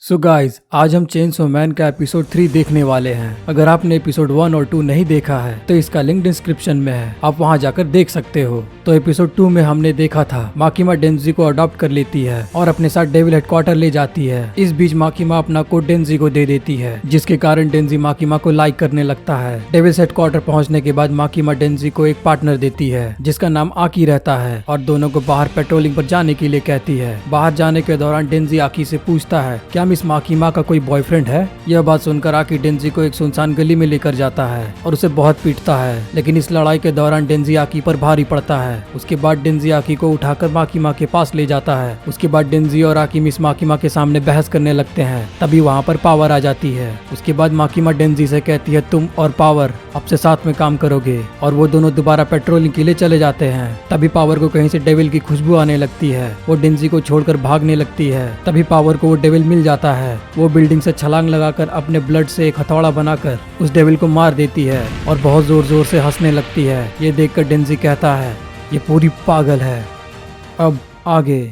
So guys आज हम chainsaw man का एपिसोड 3 देखने वाले हैं। अगर आपने एपिसोड 1 और 2 नहीं देखा है तो इसका लिंक डिस्क्रिप्शन में है, आप वहां जाकर देख सकते हो। तो एपिसोड 2 में हमने देखा था माकिमा डेंजी को अडॉप्ट कर लेती है और अपने साथ डेविल हेडक्वार्टर ले जाती है। इस बीच माकिमा अपना कोड डेंजी को दे देती है, जिसके कारण डेंजी माकिमा को लाइक करने लगता है। डेविल हेडक्वार्टर पहुंचने के बाद माकिमा डेंजी को एक पार्टनर देती है जिसका नाम आकी रहता है और दोनों को बाहर पेट्रोलिंग पर जाने के लिए कहती है। बाहर जाने के दौरान डेंजी आकी से पूछता है क्या मिस माकिमा का कोई बॉयफ्रेंड है। यह बात सुनकर आकी डेंजी को एक सुनसान गली में लेकर जाता है और उसे बहुत पीटता है, लेकिन इस लड़ाई के दौरान डेंजी आकी पर भारी पड़ता है। उसके बाद डेंजी आकी को उठाकर माकिमा के पास ले जाता है। उसके बाद डेंजी और आकी मिस माकिमा के सामने बहस करने लगते हैं। तभी वहाँ पर पावर आ जाती है। उसके बाद माकिमा डेंजी से कहती है तुम और पावर अब से साथ में काम करोगे, और वो दोनों दोबारा पेट्रोलिंग के लिए चले जाते हैं। तभी पावर को कहीं से डेविल की खुशबू आने लगती है। वो डेंजी को छोड़कर भागने लगती है। तभी पावर को वो डेविल मिल जाता है। वो बिल्डिंग से छलांग लगाकर अपने ब्लड से एक हथौड़ा बनाकर उस डेविल को मार देती है और बहुत जोर जोर से हंसने लगती है। ये देखकर डेंजी कहता है ये पूरी पागल है। अब आगे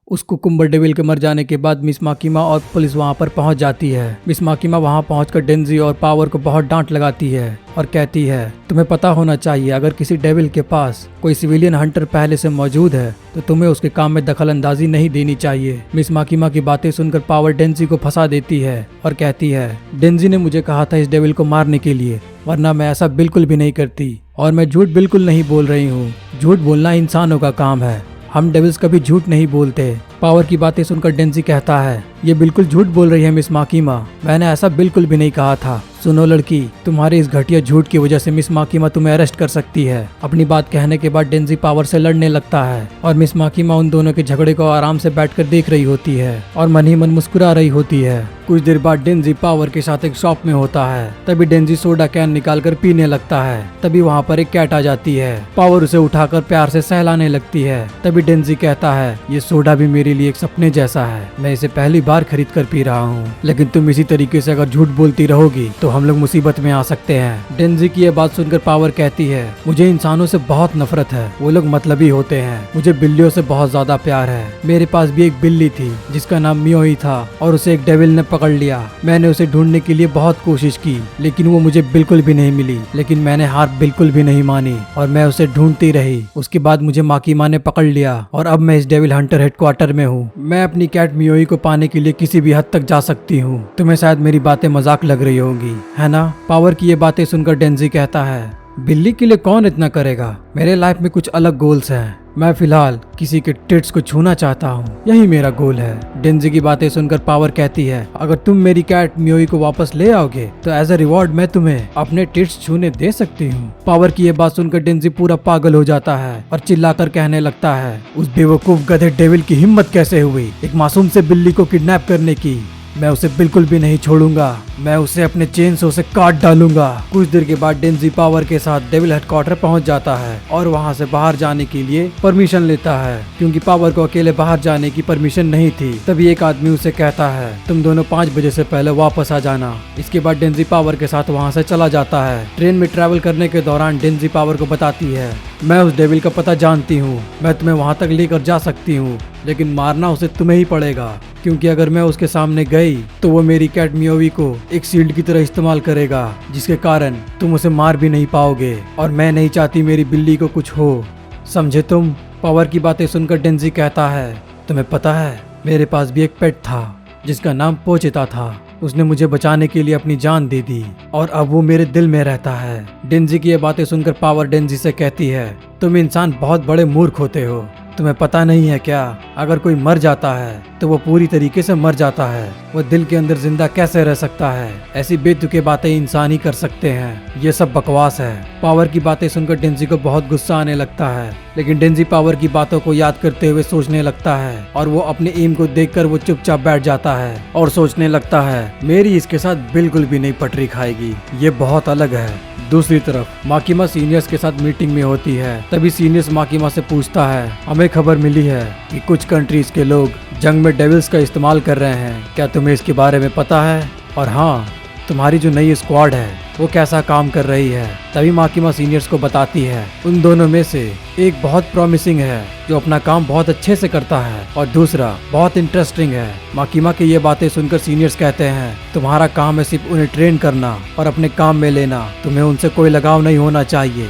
उस कुकुम्बर डेविल के मर जाने के बाद मिस माकिमा और पुलिस वहां पर पहुंच जाती है। मिस माकिमा वहां पहुंचकर डेंजी और पावर को बहुत डांट लगाती है और कहती है तुम्हें पता होना चाहिए अगर किसी डेविल के पास कोई सिविलियन हंटर पहले से मौजूद है तो तुम्हें उसके काम में दखल अंदाजी नहीं देनी चाहिए। मिस माकिमा की बातें सुनकर पावर डेंजी को फंसा देती है और कहती है डेंजी ने मुझे कहा था इस डेविल को मारने के लिए, वरना मैं ऐसा बिल्कुल भी नहीं करती, और मैं झूठ बिल्कुल नहीं बोल रही हूँ। झूठ बोलना इंसानों का काम है, हम डेविल्स कभी झूठ नहीं बोलते। पावर की बातें सुनकर डेंजी कहता है ये बिल्कुल झूठ बोल रही है मिस माकिमा, मैंने ऐसा बिल्कुल भी नहीं कहा था। सुनो लड़की, तुम्हारे इस घटिया झूठ की वजह से मिस माकिमा तुम्हें अरेस्ट कर सकती है। अपनी बात कहने के बाद डेंजी पावर से लड़ने लगता है और मिस माकिमा उन दोनों के झगड़े को आराम से बैठकर देख रही होती है और मन ही मन मुस्कुरा रही होती है। कुछ देर बाद डेंजी पावर के साथ एक शॉप में होता है। तभी डेंजी सोडा कैन निकालकर पीने लगता है। तभी वहाँ पर एक कैट आ जाती है। पावर उसे उठाकर प्यार से सहलाने लगती है। तभी डेंजी कहता है ये सोडा भी मेरे लिए एक सपने जैसा है, मैं इसे पहली बार खरीद कर पी रहा हूँ, लेकिन तुम इसी तरीके से अगर झूठ बोलती रहोगी तो हम लोग मुसीबत में आ सकते हैं। डेंजी की यह बात सुनकर पावर कहती है मुझे इंसानों से बहुत नफरत है, वो लोग मतलबी होते हैं। मुझे बिल्लियों से बहुत ज्यादा प्यार है। मेरे पास भी एक बिल्ली थी जिसका नाम मियोई था और उसे एक डेविल ने पकड़ लिया। मैंने उसे ढूंढने के लिए बहुत कोशिश की लेकिन वो मुझे बिल्कुल भी नहीं मिली, लेकिन मैंने हार बिल्कुल भी नहीं मानी और मैं उसे ढूंढती रही। उसके बाद मुझे माकिमा ने पकड़ लिया और अब मैं इस डेविल हंटर हेडक्वार्टर में हूँ। मैं अपनी कैट मियोई को पाने के लिए किसी भी हद तक जा सकती हूँ। तुम्हें शायद मेरी बातें मजाक लग रही होंगी, है ना? पावर की ये बातें सुनकर डेंजी कहता है बिल्ली के लिए कौन इतना करेगा, मेरे लाइफ में कुछ अलग गोल्स हैं। मैं फिलहाल किसी के टिट्स को छूना चाहता हूँ, यही मेरा गोल है। डेंजी की बातें सुनकर पावर कहती है अगर तुम मेरी कैट मियोई को वापस ले आओगे तो एज अ रिवॉर्ड मैं तुम्हें अपने टिट्स छूने दे सकती हूँ। पावर की ये बात सुनकर डेंजी पूरा पागल हो जाता है और चिल्लाकर कहने लगता है उस बेवकूफ गधे डेविल की हिम्मत कैसे हुई एक मासूम से बिल्ली को किडनैप करने की। मैं उसे बिल्कुल भी नहीं छोड़ूंगा, मैं उसे अपने चेनसो से काट डालूंगा। कुछ देर के बाद डेंजी पावर के साथ डेविल हेडक्वार्टर पहुंच जाता है और वहां से बाहर जाने के लिए परमिशन लेता है, क्योंकि पावर को अकेले बाहर जाने की परमिशन नहीं थी। तभी एक आदमी उसे कहता है तुम दोनों 5 बजे से पहले वापस आ जाना। इसके बाद डेंजी पावर के साथ वहाँ से चला जाता है। ट्रेन में ट्रेवल करने के दौरान डेंजी पावर को बताती है मैं उस डेविल का पता जानती हूँ, मैं तुम्हें वहाँ तक लेकर जा सकती हूँ, लेकिन मारना उसे तुम्हें ही पड़ेगा, क्योंकि अगर मैं उसके सामने गई तो वो मेरी कैट मियोई को एक शील्ड की तरह इस्तेमाल करेगा, जिसके कारण तुम उसे मार भी नहीं पाओगे, और मैं नहीं चाहती मेरी बिल्ली को कुछ हो, समझे तुम? पावर की बातें सुनकर डेंजी कहता है तुम्हें पता है मेरे पास भी एक पेट था जिसका नाम पोचिता था, उसने मुझे बचाने के लिए अपनी जान दे दी और अब वो मेरे दिल में रहता है। डेंजी की ये बातें सुनकर पावर डेंजी से कहती है तुम इंसान बहुत बड़े मूर्ख होते हो, तुम्हें पता नहीं है क्या अगर कोई मर जाता है तो वो पूरी तरीके से मर जाता है, वो दिल के अंदर जिंदा कैसे रह सकता है? ऐसी बेतुके बातें इंसान ही कर सकते हैं, ये सब बकवास है। पावर की बातें सुनकर डेंजी को बहुत गुस्सा आने लगता है, लेकिन डेंजी पावर की बातों को याद करते हुए सोचने लगता है और वो अपने एम को देखकर वो चुपचाप बैठ जाता है और सोचने लगता है मेरी इसके साथ बिल्कुल भी नहीं पटरी खाएगी, ये बहुत अलग है। दूसरी तरफ माकिमा सीनियर्स के साथ मीटिंग में होती है। तभी सीनियर्स माकिमा से पूछता है हमें खबर मिली है कि कुछ कंट्रीज के लोग जंग में डेविल्स का इस्तेमाल कर रहे हैं, क्या तुम्हें इसके बारे में पता है? और हाँ, तुम्हारी जो नई स्क्वाड है वो कैसा काम कर रही है। तभी माकिमा सीनियर्स को बताती है उन दोनों में से एक बहुत प्रॉमिसिंग है जो अपना काम बहुत अच्छे से करता है और दूसरा बहुत इंटरेस्टिंग है। माकिमा की ये बातें सुनकर सीनियर्स कहते हैं तुम्हारा काम है सिर्फ उन्हें ट्रेन करना और अपने काम में लेना, तुम्हें उनसे कोई लगाव नहीं होना चाहिए,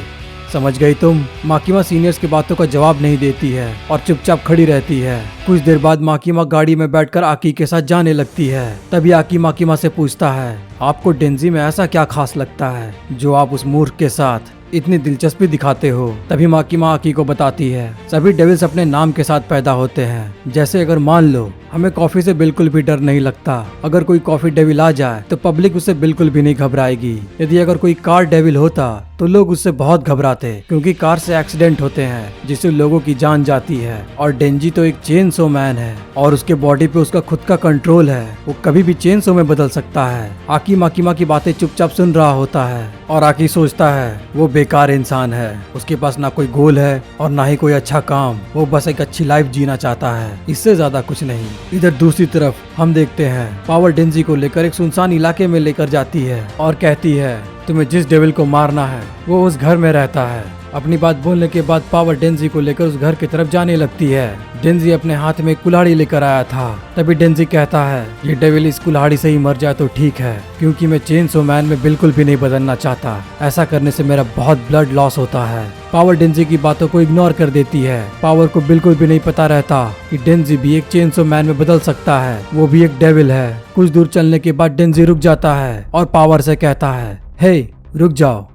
समझ गई तुम। माकिमा सीनियर्स की बातों का जवाब नहीं देती है और चुपचाप खड़ी रहती है। कुछ देर बाद माकिमा गाड़ी में बैठकर आकी के साथ जाने लगती है। तभी आकी माकिमा से पूछता है आपको डेंजी में ऐसा क्या खास लगता है जो आप उस मूर्ख के साथ इतनी दिलचस्पी दिखाते हो। तभी माकिमा आकी को बताती है सभी डेविल्स अपने नाम के साथ पैदा होते हैं। जैसे अगर मान लो हमें कॉफी से बिल्कुल भी डर नहीं लगता, अगर कोई कॉफी डेविल आ जाए तो पब्लिक उससे बिल्कुल भी नहीं घबराएगी। यदि अगर कोई कार डेविल होता तो लोग उससे बहुत घबराते क्योंकि कार से एक्सीडेंट होते हैं जिससे लोगों की जान जाती है। और डेंजी तो एक चेन सो मैन है और उसके बॉडी पे उसका खुद का कंट्रोल है, वो कभी भी चेन सो में बदल सकता है। आकी माकिमा की बातें चुपचाप सुन रहा होता है और आकी सोचता है वो बेकार इंसान है, उसके पास ना कोई गोल है और ना ही कोई अच्छा काम, वो बस एक अच्छी लाइफ जीना चाहता है, इससे ज्यादा कुछ नहीं। इधर दूसरी तरफ हम देखते हैं पावर डेंजी को लेकर एक सुनसान इलाके में लेकर जाती है और कहती है तुम्हें जिस डेविल को मारना है वो उस घर में रहता है। अपनी बात बोलने के बाद पावर डेंजी को लेकर उस घर की तरफ जाने लगती है। डेंजी अपने हाथ में कुल्हाड़ी लेकर आया था। तभी डेंजी कहता है ये डेविल इस कुल्हाड़ी से ही मर जाए तो ठीक है, क्योंकि मैं चेन सो मैन में बिल्कुल भी नहीं बदलना चाहता, ऐसा करने से मेरा बहुत ब्लड लॉस होता है। पावर डेंजी की बातों को इग्नोर कर देती है। पावर को बिल्कुल भी नहीं पता रहता कि डेंजी भी एक चेन सो मैन में बदल सकता है, वो भी एक डेविल है। कुछ दूर चलने के बाद डेंजी रुक जाता है और पावर से कहता है हे रुक जाओ,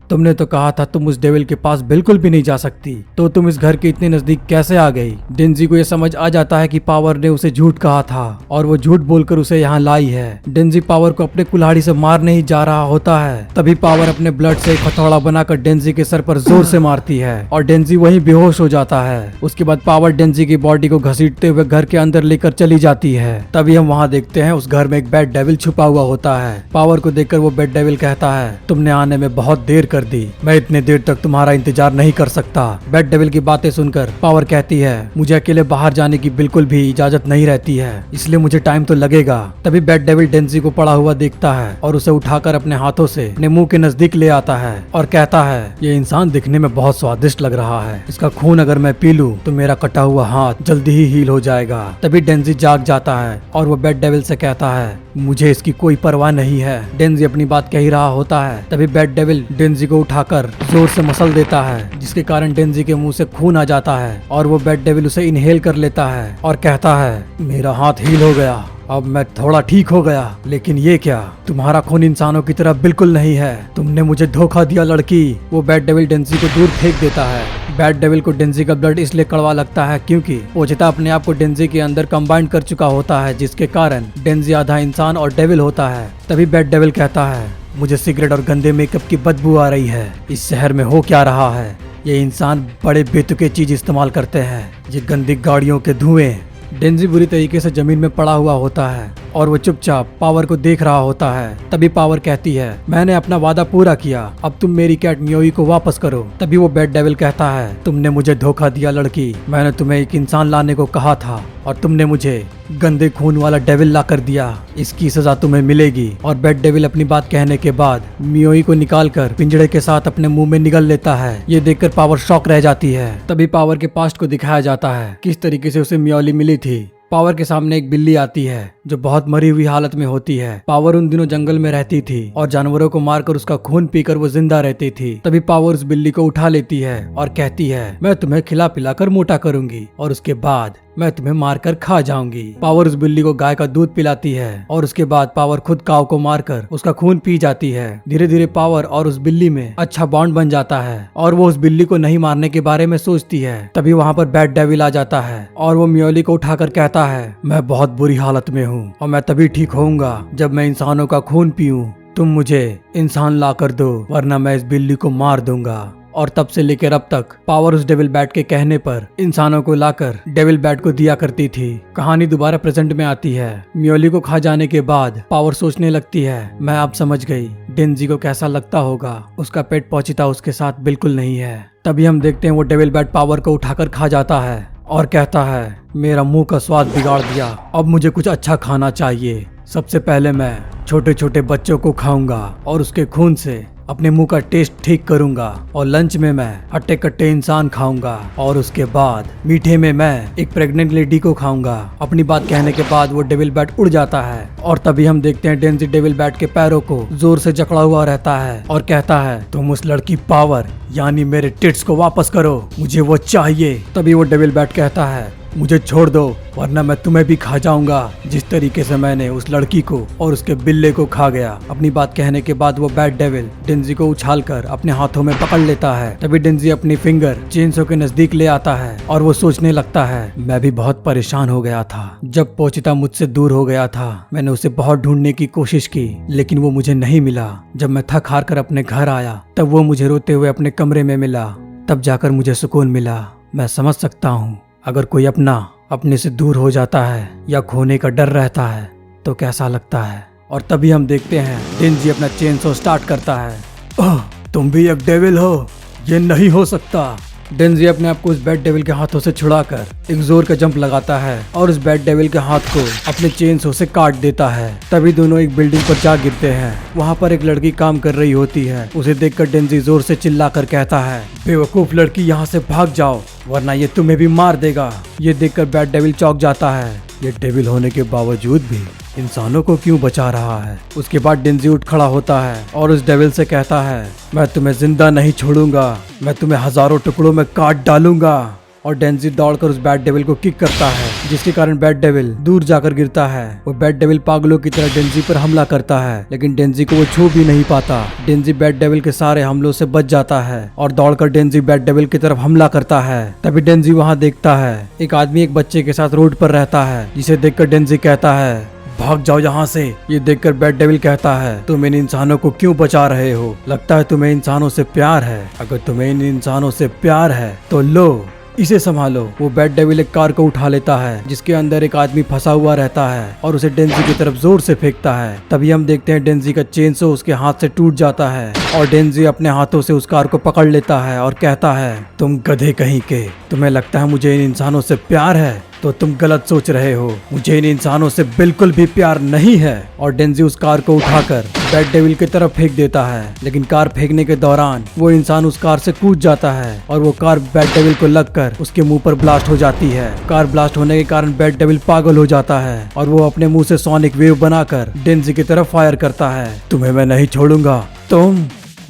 तुमने तो कहा था तुम उस डेविल के पास बिल्कुल भी नहीं जा सकती, तो तुम इस घर के इतने नजदीक कैसे आ गई। डेंजी को यह समझ आ जाता है कि पावर ने उसे झूठ कहा था और वो झूठ बोलकर उसे यहाँ लाई है। डेंजी पावर को अपने कुल्हाड़ी से मारने ही जा रहा होता है, तभी पावर अपने ब्लड से एक हथौड़ा बनाकर डेंजी के सर पर जोर से मारती है और डेंजी वहीं बेहोश हो जाता है। उसके बाद पावर डेंजी की बॉडी को घसीटते हुए घर के अंदर लेकर चली जाती है। तभी हम वहाँ देखते हैं उस घर में एक बैड डेविल छुपा हुआ होता है। पावर को देखकर वो बैड डेविल कहता है तुमने आने में बहुत देर कर दी, मैं इतने देर तक तुम्हारा इंतजार नहीं कर सकता। बैड डेविल की बातें सुनकर पावर कहती है मुझे अकेले बाहर जाने की बिल्कुल भी इजाजत नहीं रहती है, इसलिए मुझे टाइम तो लगेगा। तभी बैड डेविल डेंजी को पड़ा हुआ देखता है और उसे उठाकर अपने हाथों से अपने मुंह के नजदीक ले आता है और कहता है ये इंसान दिखने में बहुत स्वादिष्ट लग रहा है, इसका खून अगर मैं पी लूं तो मेरा कटा हुआ हाथ जल्दी ही हील हो जाएगा। तभी डेंजी जाग जाता है और वो बैड डेविल से कहता है मुझे इसकी कोई परवाह नहीं है। डेंजी अपनी बात कह ही रहा होता है, तभी बैड डेविल डेंजी को उठाकर जोर से मसल देता है, जिसके कारण डेंजी के मुंह से खून आ जाता है और वो बैड डेविल उसे इनहेल कर लेता है और कहता है मेरा हाथ हील हो गया, अब मैं थोड़ा ठीक हो गया। लेकिन ये क्या, तुम्हारा खून इंसानों की तरह बिल्कुल नहीं है, तुमने मुझे धोखा दिया लड़की। वो बैड डेविल डेंजी को दूर फेंक देता है। बैड डेविल को डेंजी का ब्लड इसलिए कड़वा लगता है क्योंकि ओजिता अपने आप को डेंजी के अंदर कंबाइंड कर चुका होता है, जिसके कारण डेंजी आधा इंसान और डेविल होता है। तभी बैड डेविल कहता है मुझे सिगरेट और गंदे मेकअप की बदबू आ रही है, इस शहर में हो क्या रहा है, ये इंसान बड़े बेतुके चीज इस्तेमाल करते हैं, ये गंदी गाड़ियों के धुएं। डेंजी बुरी तरीके से जमीन में पड़ा हुआ होता है और वो चुपचाप पावर को देख रहा होता है। तभी पावर कहती है मैंने अपना वादा पूरा किया, अब तुम मेरी कैट मियोई को वापस करो। तभी वो बैड डेविल कहता है तुमने मुझे धोखा दिया लड़की, मैंने तुम्हें एक इंसान लाने को कहा था और तुमने मुझे गंदे खून वाला डेविल ला कर दिया, इसकी सजा तुम्हें मिलेगी। और बैड डेविल अपनी बात कहने के बाद मियोई को निकालकर पिंजड़े के साथ अपने मुंह में निगल लेता है। ये देखकर पावर शॉक रह जाती है। तभी पावर के पास्ट को दिखाया जाता है किस तरीके से उसे मियोली मिली थी। पावर के सामने एक बिल्ली आती है जो बहुत मरी हुई हालत में होती है। पावर उन दिनों जंगल में रहती थी और जानवरों को मारकर उसका खून पीकर वो जिंदा रहती थी। तभी पावर उस बिल्ली को उठा लेती है और कहती है मैं तुम्हें खिला पिला कर मोटा करूंगी और उसके बाद मैं तुम्हें मारकर खा जाऊंगी। पावर उस बिल्ली को गाय का दूध पिलाती है और उसके बाद पावर खुद काऊ को मारकर उसका खून पी जाती है। धीरे धीरे पावर और उस बिल्ली में अच्छा बॉन्ड बन जाता है और वो उस बिल्ली को नहीं मारने के बारे में सोचती है। तभी वहाँ पर बैड डेविल आ जाता है और वो मियोली को उठाकर कहता है मैं बहुत बुरी हालत में हूँ और मैं तभी ठीक होऊंगा जब मैं इंसानों का खून पीऊं। तुम मुझे इंसान ला कर दो वरना मैं इस बिल्ली को मार दूंगा। और तब से लेकर अब तक पावर उस डेविल बैट के कहने पर इंसानों को लाकर डेविल बैट को दिया करती थी। कहानी दोबारा प्रेजेंट में आती है। मियोली को खा जाने के बाद पावर सोचने लगती है मैं अब समझ गई डेंजी को कैसा लगता होगा, उसका पेट पहुंचता उसके साथ बिल्कुल नहीं है। तभी हम देखते हैं वो डेविल बैट पावर को उठाकर खा जाता है और कहता है मेरा मुंह का स्वाद बिगाड़ दिया, अब मुझे कुछ अच्छा खाना चाहिए। सबसे पहले मैं छोटे छोटे बच्चों को खाऊंगा और उसके खून से अपने मुंह का टेस्ट ठीक करूंगा और लंच में मैं हट्टे कट्टे इंसान खाऊंगा और उसके बाद मीठे में मैं एक प्रेग्नेंट लेडी को खाऊंगा। अपनी बात कहने के बाद वो डेविल बैट उड़ जाता है और तभी हम देखते हैं डेंजी डेविल बैट के पैरों को जोर से जकड़ा हुआ रहता है और कहता है तुम उस लड़की पावर यानी मेरे टिट्स को वापस करो, मुझे वो चाहिए। तभी वो डेविल बैट कहता है मुझे छोड़ दो वरना मैं तुम्हें भी खा जाऊंगा, जिस तरीके से मैंने उस लड़की को और उसके बिल्ले को खा गया। अपनी बात कहने के बाद वो बैट डेविल डेंजी को उछालकर अपने हाथों में पकड़ लेता है। तभी डेंजी अपनी फिंगर चेनसो के नजदीक ले आता है और वो सोचने लगता है मैं भी बहुत परेशान हो गया था। जब पोचिता मुझसे दूर हो गया था मैंने उसे बहुत ढूंढने की कोशिश की लेकिन वो मुझे नहीं मिला। जब मैं थक हार कर अपने घर आया तब वो मुझे रोते हुए अपने कमरे में मिला, तब जाकर मुझे सुकून मिला। मैं समझ सकता हूँ अगर कोई अपने से दूर हो जाता है या खोने का डर रहता है तो कैसा लगता है। और तभी हम देखते हैं डेंजी अपना चेनसो स्टार्ट करता है। ओह, तुम भी एक डेविल हो, ये नहीं हो सकता। डेंजी अपने आप को उस बैट डेविल के हाथों से छुड़ाकर एक जोर का जंप लगाता है और उस बैट डेविल के हाथ को अपने चेनसो से काट देता है। तभी दोनों एक बिल्डिंग पर जा गिरते हैं। वहाँ पर एक लड़की काम कर रही होती है। उसे देखकर डेंजी जोर से चिल्लाकर कहता है बेवकूफ लड़की, यहाँ से भाग जाओ वरना ये तुम्हें भी मार देगा। ये देखकर बैट डेविल चौंक जाता है, ये डेविल होने के बावजूद भी इंसानों को क्यों बचा रहा है। उसके बाद डेंजी उठ खड़ा होता है और उस डेविल से कहता है मैं तुम्हें जिंदा नहीं छोड़ूंगा, मैं तुम्हें हजारों टुकड़ों में काट डालूंगा। और डेंजी दौड़कर उस बैट डेविल को किक करता है जिसके कारण बैट डेविल दूर जाकर गिरता है। वो बैट डेविल पागलों की तरह डेंजी पर हमला करता है लेकिन डेंजी को वो छू भी नहीं पाता। डेंजी बैट डेविल के सारे हमलों से बच जाता है और दौड़कर डेंजी बैट डेविल की तरफ हमला करता है। तभी डेंजी वहाँ देखता है एक आदमी एक बच्चे के साथ रोड पर रहता है, जिसे देखकर डेंजी कहता है भाग जाओ यहाँ से। ये देखकर बैट डेविल कहता है तुम इन इंसानों को क्यों बचा रहे हो, लगता है तुम्हें इंसानों से प्यार है। अगर तुम्हें इन इंसानों से प्यार है तो लो इसे संभालो। वो बैट डेविल एक कार को उठा लेता है जिसके अंदर एक आदमी फंसा हुआ रहता है और उसे डेंजी की तरफ जोर से फेंकता है। तभी हम देखते हैं डेंजी का चेनसो उसके हाथ से टूट जाता है और डेंजी अपने हाथों से उस कार को पकड़ लेता है और कहता है तुम गधे कहीं के, तुम्हें लगता है मुझे इन इंसानों से प्यार है तो तुम गलत सोच रहे हो, मुझे इन इंसानों से बिल्कुल भी प्यार नहीं है। और डेंजी उस कार को उठाकर बैट डेविल की तरफ फेंक देता है लेकिन कार फेंकने के दौरान वो इंसान उस कार से कूद जाता है और वो कार बैट डेविल को लगकर उसके मुंह पर ब्लास्ट हो जाती है। कार ब्लास्ट होने के कारण बैट डेविल पागल हो जाता है और वो अपने मुंह से सोनिक वेव बनाकर डेंजी की तरफ फायर करता है। तुम्हें मैं नहीं छोड़ूंगा, तुम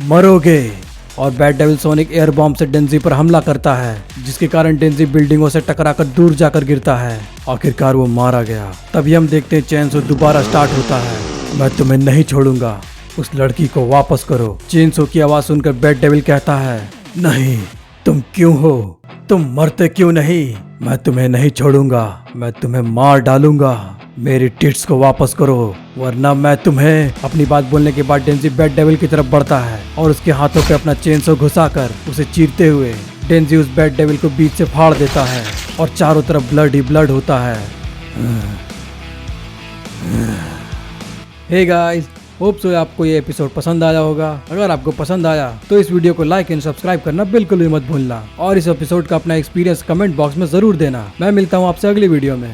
मरोगे। और bat devil sonic air bomb से डेंजी पर हमला करता है जिसके कारण डेंजी बिल्डिंगों से टकराकर दूर जाकर गिरता है। आखिरकार वो मारा गया। तभी हम देखते हैं चेनसो दोबारा स्टार्ट होता है, मैं तुम्हें नहीं छोड़ूंगा, उस लड़की को वापस करो। चेनसो की आवाज सुनकर बैट डेविल कहता है नहीं, तुम क्यों हो, तुम मरते क्यों नहीं, मैं तुम्हें नहीं छोड़ूंगा, मैं तुम्हें मार डालूंगा, मेरी टिट्स को वापस करो वरना मैं तुम्हें। अपनी बात बोलने के बाद डेंजी बैट डेविल की तरफ बढ़ता है और उसके हाथों पे अपना चेनसो घुसाकर उसे चीरते हुए डेंजी उस बैट डेविल को बीच से फाड़ देता है और चारों तरफ ब्लड ही ब्लड होता है। हे गाइस, होप सो आपको ये एपिसोड पसंद आया होगा। अगर आपको पसंद आया तो इस वीडियो को लाइक एंड सब्सक्राइब करना बिल्कुल भी मत भूलना और इस एपिसोड का अपना एक्सपीरियंस कमेंट बॉक्स में जरूर देना। मैं मिलता हूँ आपसे अगली वीडियो में।